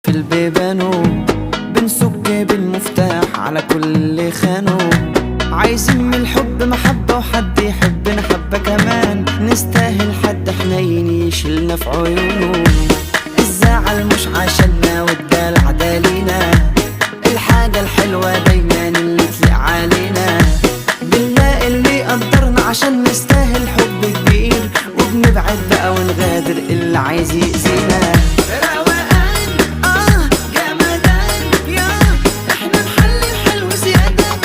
في البيبانو بنسك بالمفتاح على كل اللي خانوا. عايزين من الحب محبة وحد يحبنا حبة كمان، نستاهل حد حنين يشيلنا في عيونه. الزعل مش عشاننا والدلع دالينا، الحاجة الحلوة دايما اللي تليق علينا. بنلاقي اللي يقدرنا عشان نستاهل حب كبير، وبنبعد بقى ونغادر اللي عايز يأذينا.